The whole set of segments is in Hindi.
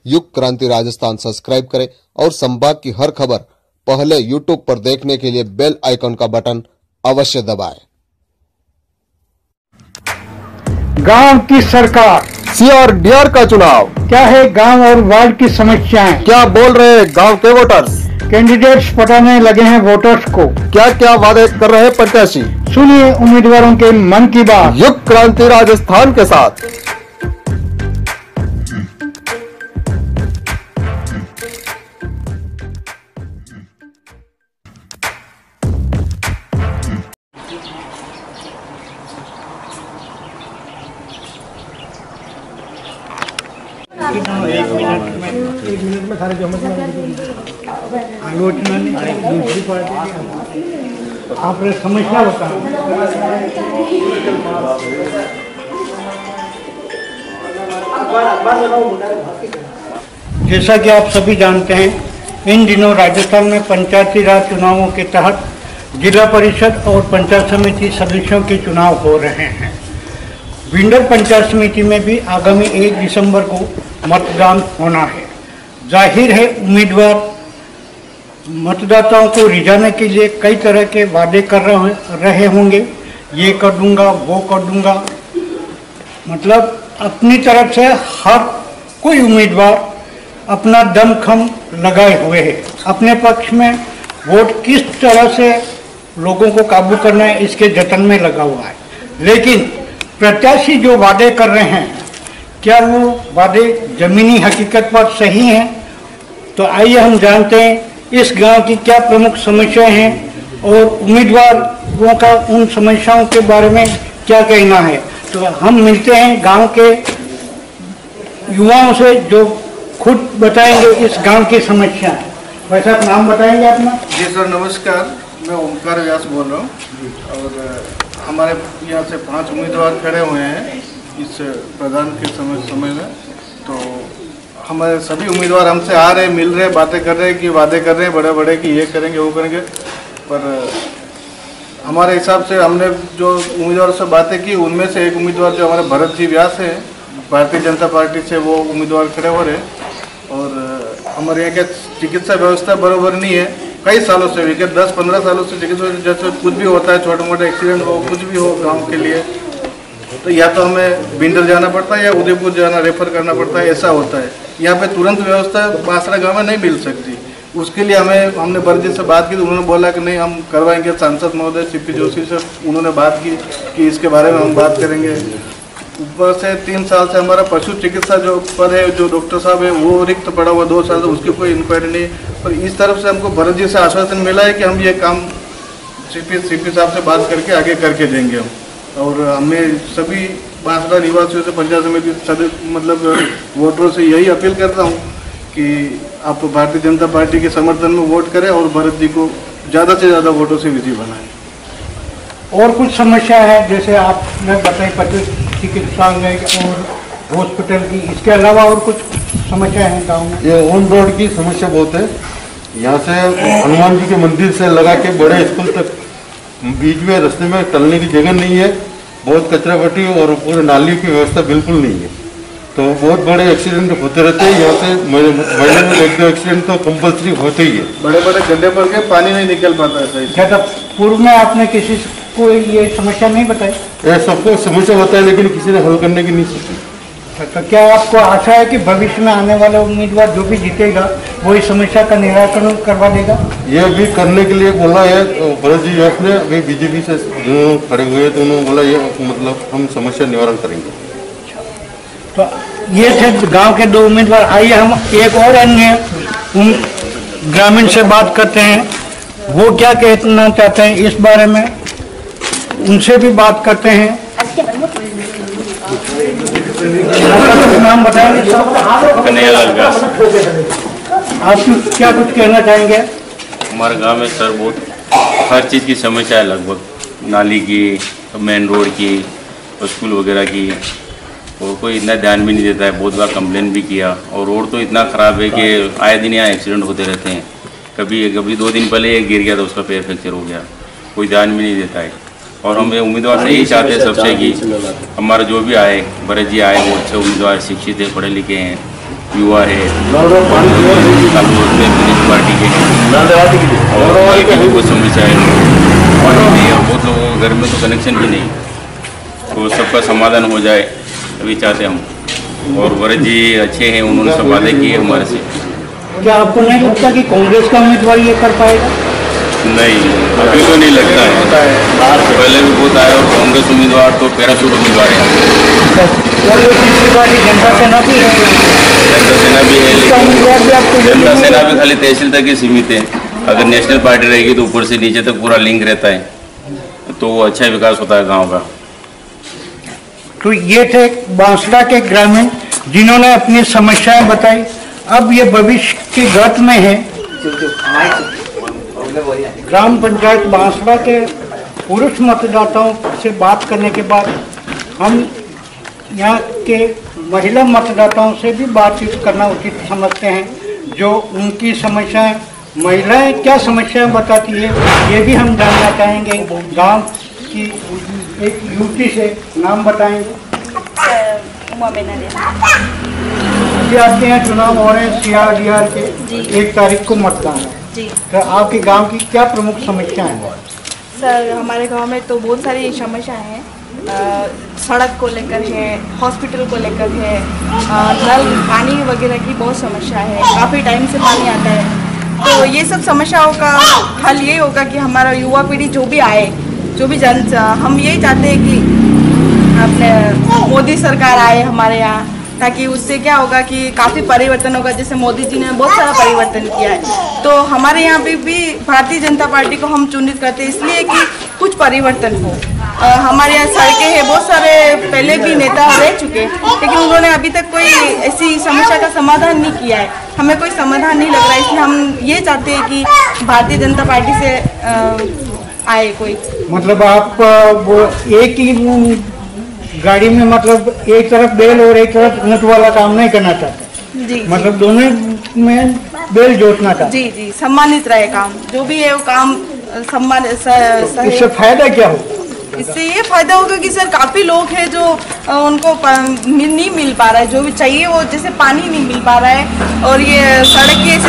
युग क्रांति राजस्थान सब्सक्राइब करें और संभाग की हर खबर पहले यूट्यूब पर देखने के लिए बेल आइकन का बटन अवश्य दबाएं। गांव की सरकार CR-DR का चुनाव क्या है, गांव और वार्ड की समस्याएं क्या बोल रहे हैं गांव के वोटर्स, कैंडिडेट्स पटाने लगे हैं वोटर्स को, क्या क्या वादे कर रहे हैं प्रत्याशी। सुनिए उम्मीदवारों के मन की बात युग क्रांति राजस्थान के साथ। एक मिनट में सारे जो आलोचना दूसरी पार्टी आप समझना होता है। जैसा कि आप सभी जानते हैं, इन दिनों राजस्थान में पंचायती राज चुनावों के तहत जिला परिषद और पंचायत समिति सदस्यों के चुनाव हो रहे हैं। भिंडर पंचायत समिति में भी आगामी 1 दिसंबर को मतदान होना है। जाहिर है उम्मीदवार मतदाताओं को रिझाने के लिए कई तरह के वादे कर रहे होंगे, ये कर दूंगा वो कर दूंगा, मतलब अपनी तरफ से हर कोई उम्मीदवार अपना दमखम लगाए हुए है। अपने पक्ष में वोट किस तरह से लोगों को काबू करना है इसके जतन में लगा हुआ है। लेकिन प्रत्याशी जो वादे कर रहे हैं, क्या वो वादे जमीनी हकीकत पर सही हैं? तो आइए हम जानते हैं इस गांव की क्या प्रमुख समस्याएं हैं और उम्मीदवारों का उन समस्याओं के बारे में क्या कहना है। तो हम मिलते हैं गांव के युवाओं से जो खुद बताएंगे इस गांव की समस्याएं। वैसे आप नाम बताएंगे अपना? जी सर, नमस्कार, मैं ओमकार व्यास बोल रहा हूँ और हमारे यहाँ से 5 उम्मीदवार खड़े हुए हैं इस प्रधान के समय में। तो हमारे सभी उम्मीदवार हमसे आ रहे, मिल रहे, बातें कर रहे हैं कि वादे कर रहे हैं बड़े बड़े कि ये करेंगे वो करेंगे, पर हमारे हिसाब से हमने जो उम्मीदवारों से बातें की उनमें से एक उम्मीदवार जो हमारे भरत जी व्यास है, भारतीय जनता पार्टी से, वो उम्मीदवार खड़े हो रहे। और हमारे यहाँ की चिकित्सा व्यवस्था बराबर नहीं है, कई सालों से, 10-15 सालों से चिकित्सा, जैसे कुछ भी होता है, छोटे मोटे एक्सीडेंट हो, कुछ भी हो गांव के लिए, तो या तो हमें भिंडर जाना पड़ता है या उदयपुर जाना, रेफर करना पड़ता है, ऐसा होता है। यहाँ पे तुरंत व्यवस्था बासरा गांव में नहीं मिल सकती। उसके लिए हमने बर्जी से बात की तो उन्होंने बोला कि नहीं, हम करवाएंगे। सांसद महोदय CP जोशी से उन्होंने बात की कि इसके बारे में हम बात करेंगे। ऊपर से 3 साल से हमारा पशु चिकित्सा जो पद है, जो डॉक्टर साहब है, वो रिक्त पड़ा हुआ 2 साल से, उसकी कोई इंक्वायरी नहीं। और इस तरफ से हमको भरत जी से आश्वासन मिला है कि हम ये काम CP साहब से बात करके आगे करके देंगे हम। और हमें सभी बांसड़ा निवासियों से, पंचायत समिति मतलब वोटरों से यही अपील करता हूँ कि आप भारतीय जनता पार्टी के समर्थन में वोट करें और भरत जी को ज़्यादा से ज़्यादा वोटों से विजयी बनाएं। और कुछ समस्या है जैसे आपने बताई पशु चिकित्सालय और हॉस्पिटल की, इसके अलावा और कुछ समस्या है गाँव में? ये ऑन रोड की समस्या बहुत है। यहाँ से हनुमान जी के मंदिर से लगा के बड़े स्कूल तक बीच में रास्ते में चलने की जगह नहीं है, बहुत कचरा पट्टी और पूरे नाली की व्यवस्था बिल्कुल नहीं है, तो बहुत बड़े एक्सीडेंट होते रहते हैं। यहाँ से महीने में 1-2 एक्सीडेंट तो कंपल्सरी होते ही है। बड़े बड़े गड्ढे पर के पानी नहीं निकल पाता है सही। क्या पूर्व में आपने किसी को ये समस्या नहीं बताई? ये सबको समस्या बताया लेकिन किसी ने हल करने की नहीं सोची। तो क्या आपको आशा है कि भविष्य में आने वाला उम्मीदवार जो भी जीतेगा वो इस समस्या का निराकरण करवा देगा? ये भी करने के लिए बोला है भरत जी व्यास ने। अभी BJP से जो खड़े हुए तो उन्होंने बोला ये मतलब हम समस्या निवारण करेंगे। तो ये थे गांव के 2 उम्मीदवार। आइए हम एक और अन्य ग्रामीण से बात करते हैं, वो क्या कहना चाहते हैं इस बारे में, उनसे भी बात करते हैं। नाम बताएंगे? आप क्या कुछ कहना चाहेंगे? हमारे गांव में सर बहुत हर चीज़ की समस्या है, लगभग नाली की, मेन रोड की, स्कूल वगैरह की, और कोई इतना ध्यान भी नहीं देता है। बहुत बार कंप्लेन भी किया और रोड तो इतना ख़राब है कि आए दिन यहाँ एक्सीडेंट होते रहते हैं। कभी 2 दिन पहले एक गिर गया था, उसका पैर फ्रैक्चर हो गया, कोई ध्यान भी नहीं देता है। और हम उम्मीदवार से यही चाहते हैं सबसे कि हमारा जो भी आए, भरत जी आए, वो अच्छे उम्मीदवार, शिक्षित है, पढ़े लिखे हैं, युवा है, पार्टी के और की बहुत समस्या है। पानी नहीं है, बहुत लोगों के घर में तो कनेक्शन भी नहीं, तो सबका समाधान हो जाए अभी चाहते हम। और वरद जी अच्छे हैं, उन्होंने सब वादे किए हमारे से। क्या आपको नहीं लगता कि कांग्रेस का उम्मीदवार ये कर पाएगा? नहीं, अभी तो नहीं लगता है। पहले भी बहुत आया, और कांग्रेस उम्मीदवार तो पैराशूट उम्मीदवार है। तीसरी पार्टी जनता सेना भी है, जनता सेना भी है, लेकिन जनता सेना भी खाली तहसील तक ही सीमित है। अगर नेशनल पार्टी रहेगी तो ऊपर से नीचे तक पूरा लिंक रहता है, तो अच्छा विकास होता है गाँव का। तो ये थे बांसड़ा के ग्रामीण जिन्होंने अपनी समस्याएं बताई। अब ये भविष्य की गत में है। ग्राम पंचायत बांसड़ा के पुरुष मतदाताओं से बात करने के बाद हम यहाँ के महिला मतदाताओं से भी बातचीत करना उचित समझते हैं, जो उनकी समस्याएं, महिलाएं क्या समस्याएं बताती है ये भी हम जानना चाहेंगे। गांव की एक युवती से नाम बताएंगे। जी, आपके यहाँ चुनाव हो रहे हैं CRDR के, 1 तारीख को मतदान है जी। तो आपके गांव की क्या प्रमुख समस्याएं हैं? सर, हमारे गांव में तो बहुत सारी समस्याएं हैं। सड़क को लेकर है, हॉस्पिटल को लेकर है, नल पानी वगैरह की बहुत समस्या है। काफ़ी टाइम से पानी आता है, तो ये सब समस्याओं का हल ये होगा कि हमारा युवा पीढ़ी जो भी आए, जो भी हम यही चाहते हैं कि अपने मोदी सरकार आए हमारे यहाँ, ताकि उससे क्या होगा कि काफ़ी परिवर्तन होगा। जैसे मोदी जी ने बहुत सारा परिवर्तन किया है, तो हमारे यहाँ पे भी भारतीय जनता पार्टी को हम चुनित करते हैं इसलिए कि कुछ परिवर्तन हो। हमारे यहाँ सड़कें हैं, बहुत सारे पहले भी नेता रह चुके हैं, लेकिन उन्होंने अभी तक कोई ऐसी समस्या का समाधान नहीं किया है। हमें कोई समाधान नहीं लग रहा है, इसलिए हम ये चाहते हैं कि भारतीय जनता पार्टी से आए कोई। मतलब आप वो एक ही गाड़ी में, मतलब एक तरफ बैल और एक तरफ ऊँट वाला काम नहीं करना चाहते? जी, मतलब दोनों में बैल जोतना चाहते? जी जी, सम्मानित रहे काम, जो भी है वो काम सम्मान। इससे फायदा क्या हो? इससे ये फायदा होगा कि सर काफ़ी लोग हैं जो उनको नहीं मिल पा रहा है जो भी चाहिए, वो जैसे पानी नहीं मिल पा रहा है, और ये सड़क की ऐसी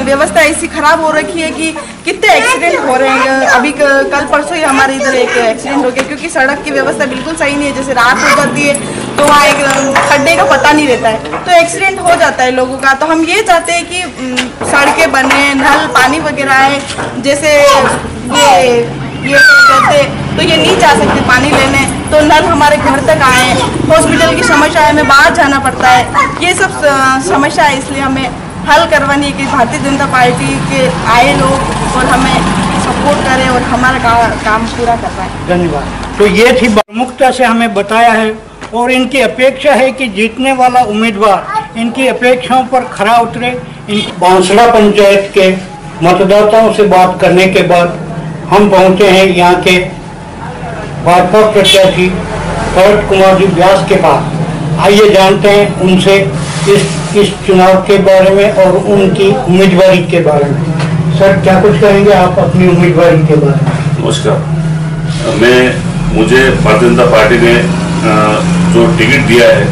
व्यवस्था ऐसी खराब हो रखी है कि कितने एक्सीडेंट हो रहे हैं। अभी कल परसों ही हमारे इधर एक एक्सीडेंट हो गया, क्योंकि सड़क की व्यवस्था बिल्कुल सही नहीं है। जैसे रात हो जाती है तो वहाँ एक खड्डे का पता नहीं रहता है, तो एक्सीडेंट हो जाता है लोगों का। तो हम ये चाहते हैं कि सड़कें बने, नल पानी वगैरह है। जैसे ये कहते तो ये नहीं जा सकते पानी लेने, तो नल हमारे घर तक आए। हॉस्पिटल की समस्या है, हमें बाहर जाना पड़ता है। ये सब समस्या है, इसलिए हमें हल करवानी है कि भारतीय जनता पार्टी के आए लोग और हमें सपोर्ट करें और हमारा काम पूरा करवाएं। धन्यवाद। तो ये थी प्रमुखता से हमें बताया है, और इनकी अपेक्षा है कि जीतने वाला उम्मीदवार इनकी अपेक्षाओं पर खरा उतरे। बांसड़ा पंचायत के मतदाताओं से बात करने के बाद हम पहुंचे हैं यहाँ के भाजपा प्रत्याशी भरत कुमार जी व्यास के पास। आइए जानते हैं उनसे इस चुनाव के बारे में और उनकी उम्मीदवारी के बारे में। सर, क्या कुछ कहेंगे आप अपनी उम्मीदवारी के बारे में? नमस्कार। मुझे भारतीय जनता पार्टी ने जो टिकट दिया है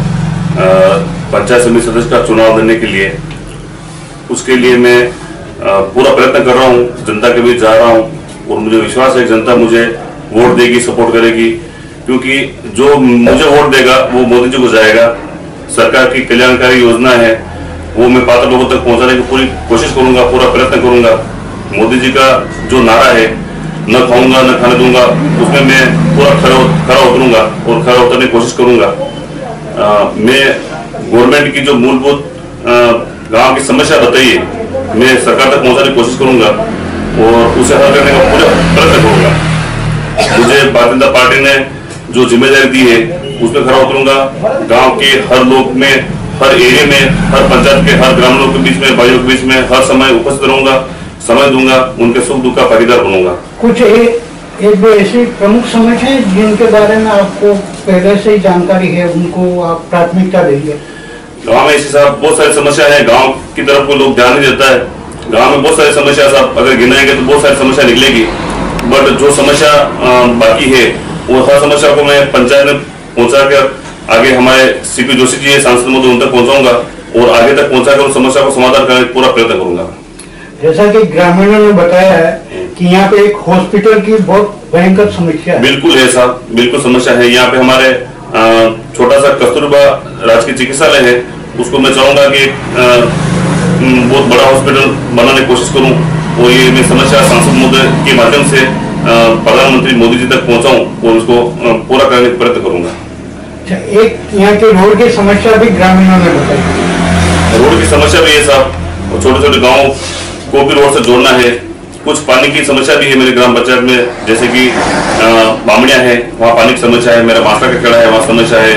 पंचायत समिति सदस्य का चुनाव लड़ने के लिए, उसके लिए मैं पूरा प्रयत्न कर रहा हूँ, जनता के बीच जा रहा हूँ, और मुझे विश्वास है कि जनता मुझे वोट देगी, सपोर्ट करेगी, क्योंकि जो मुझे वोट देगा वो मोदी जी को जाएगा। सरकार की कल्याणकारी योजना है वो मैं पात्र लोगों तक पहुंचाने की पूरी कोशिश करूंगा, पूरा प्रयत्न करूंगा। मोदी जी का जो नारा है, न खाऊंगा न खाने दूंगा, उसमें मैं पूरा खरा उतरूंगा और खरा उतरने की कोशिश करूंगा। मैं गवर्नमेंट की जो मूलभूत गांव की समस्या बताई है, मैं सरकार तक पहुंचाने की कोशिश करूंगा और उसे हल करने का पूरा प्रयत्न करूंगा। मुझे भारतीय जनता पार्टी ने जो जिम्मेदारी दी है उसमें खरा उतरूंगा। गांव के हर लोग में, हर एरिया में, हर पंचायत के हर ग्रामीणों के बीच में, भाइयों के बीच में हर समय उपस्थित रहूंगा, समय दूंगा, उनके सुख दुख का भागीदार बनूंगा। कुछ एक दो ऐसी प्रमुख समस्या है जिनके बारे में आपको पहले से ही जानकारी है, उनको आप प्राथमिकता देंगे? गाँव में इसी साहब बहुत सारी समस्या है, गाँव की तरफ कोई लोग ध्यान नहीं देता है। गाँव में बहुत सारी समस्या साहब अगर गिनाएंगे तो बहुत सारी समस्या निकलेगी, बट जो समस्या बाकी है वो हर समस्या को मैं पंचायत में पहुंचा कर आगे हमारे CP जोशी जी सांसद महोदय उन तक पहुंचाऊंगा और आगे तक पहुंचाकर उस समस्या को समाधान करने का पूरा प्रयत्न करूंगा। जैसा कि ग्रामीणों ने बताया है कि यहाँ पे एक हॉस्पिटल की बहुत भयंकर समस्या है। बिल्कुल है साहब, बिल्कुल समस्या है। यहाँ पे हमारे छोटा सा कस्तूरबा राजकीय चिकित्सालय है, उसको मैं चाहूंगा कि बहुत बड़ा हॉस्पिटल बनाने की कोशिश करूं और ये मैं समस्या सांसद महोदय के माध्यम से प्रधानमंत्री मोदी जी तक पहुंचाऊं और उसको पूरा करने का प्रयत्न करूंगा। अच्छा, एक यहाँ के रोड की समस्या भी ग्रामीणों ने बताई। रोड की समस्या भी है साहब, और छोटे छोटे गाँव को भी रोड से जोड़ना है। कुछ पानी की समस्या भी है मेरे ग्राम पंचायत में, जैसे कि बामड़िया है, वहाँ पानी की समस्या है। मेरा मास्टर का खेड़ा है, वहाँ समस्या है।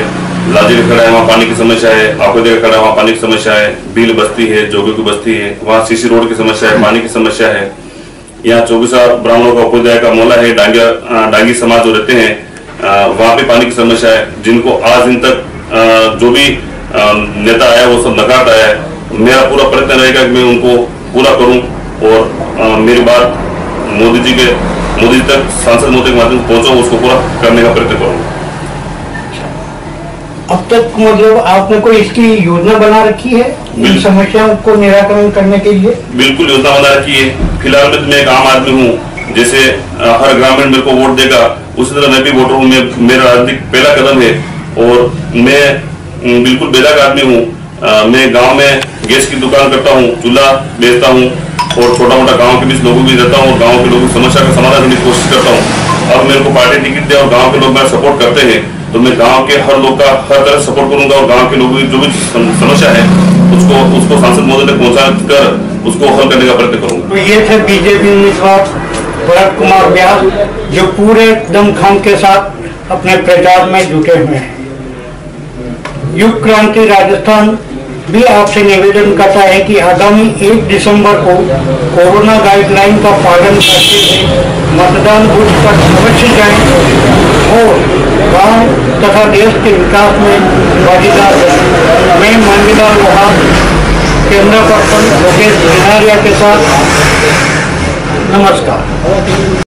लाजी का खेड़ा है, वहाँ पानी की समस्या है। आकोदे का खेड़ा, वहाँ पानी की समस्या है। भील बस्ती है, जोगी की बस्ती है, वहाँ सीसी रोड की समस्या है, पानी की समस्या है। यहाँ चौबीसा ब्राह्मणों का उपाध्याय का मोहल्ला है, डांगी समाज जो रहते हैं, वहाँ पे पानी की समस्या है, जिनको आज दिन तक जो भी नेता आया वो सब नकारता है। मेरा पूरा प्रयत्न रहेगा कि मैं उनको पूरा करूं और मेरी बात मोदी जी तक सांसद महोदय के माध्यम से पहुंचाऊं, उसको पूरा करने का प्रयत्न करूंगा। अब तक मतलब आपने कोई इसकी योजना बना रखी है इन समस्याओं को निराकरण करने के लिए? बिल्कुल योजना बना रखी है। फिलहाल में मैं एक आम आदमी हूँ, जैसे हर ग्रामीण मेरे को वोट देगा उसी तरह मैं भी वोटर हूँ। मेरा राजनीतिक पहला कदम है और मैं बिल्कुल बेदाग आदमी हूँ। मैं गांव में गैस की दुकान करता हूँ, चूल्हा बेचता हूँ और छोटा मोटा गांव के बीच लोगों के बीच रहता हूँ और गांव के लोगों की समस्या का समाधान करने की कोशिश करता हूँ। अब मेरे को पार्टी टिकट दे और गांव के लोग मेरा सपोर्ट करते हैं तो मैं गांव के हर लोग का हर तरह सपोर्ट करूंगा और गांव के लोगों की जो भी समस्या है उसको सांसद महोदय तक पहुंचा कर उसको हल करने का प्रयत्न करूंगा। तो ये थे बीजेपी उम्मीदवार भरत कुमार व्यास, जो पूरे दमखम के साथ अपने प्रचार में जुटे हुए हैं। युग क्रांति राजस्थान भी आपसे निवेदन करता है कि आगामी 1 दिसंबर को कोरोना गाइडलाइन का पालन करते हुए मतदान बूथ पर अवश्य जाएं और गांव तथा देश के विकास में भागीदार बनें। मैं मांगीलाल लोहार, कैमरा पर्सन लोकेश भिनारिया के साथ, नमस्कार।